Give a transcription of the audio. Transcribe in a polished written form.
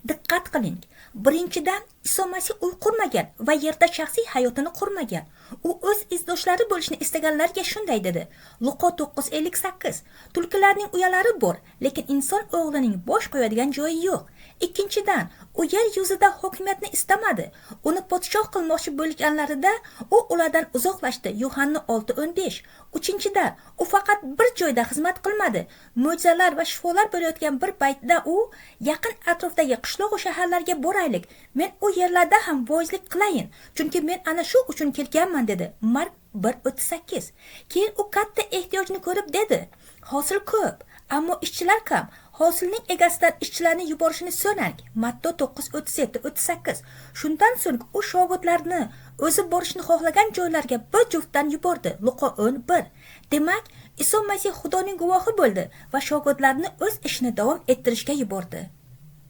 Diqqat qiling. Birinchidan, Iso Masih uy qurmagan va yerda shaxsiy hayotini qurmagan. U o'z izdoshlari bo'lishni istaganlarga shunday dedi. Luqo 9:58. Tulkilarning uyalari bor, lekin inson o'g'lining bosh qo'yadigan joyi yo'q. Ikkinchidan, u yer yuzida hokimiyatni istamadi. Uni podshoh qilmoqchi bo'lganlarida u ulardan uzoqlashdi. Yuhanna 6:15. Uchinchidan, u faqat bir joyda xizmat qilmadi. Mo'jizalar va shifolar bo'layotgan bir paytda u yaqin atrofdagi qishloq va shaharlarga boraylik. Men u yerlarda ham voizlik qilayin, chunki men ana shu uchun kelganman dedi. Mark 1:38. Keyin u katta ehtiyojni ko'rib dedi: "Hosil ko'p, ammo ishchilar kam. Hosilning egasidan ishchilarni yuborishni so'rang." Matto 9:37-38. Shundan so'ng u shogirdlarni o'zi borishni xohlagan joylarga bir juftdan yubordi. Luqo 10:1. Demak, Iso Masih Xudoning guvohi bo'ldi va shogirdlarni o'z ishini davom ettirishga yubordi.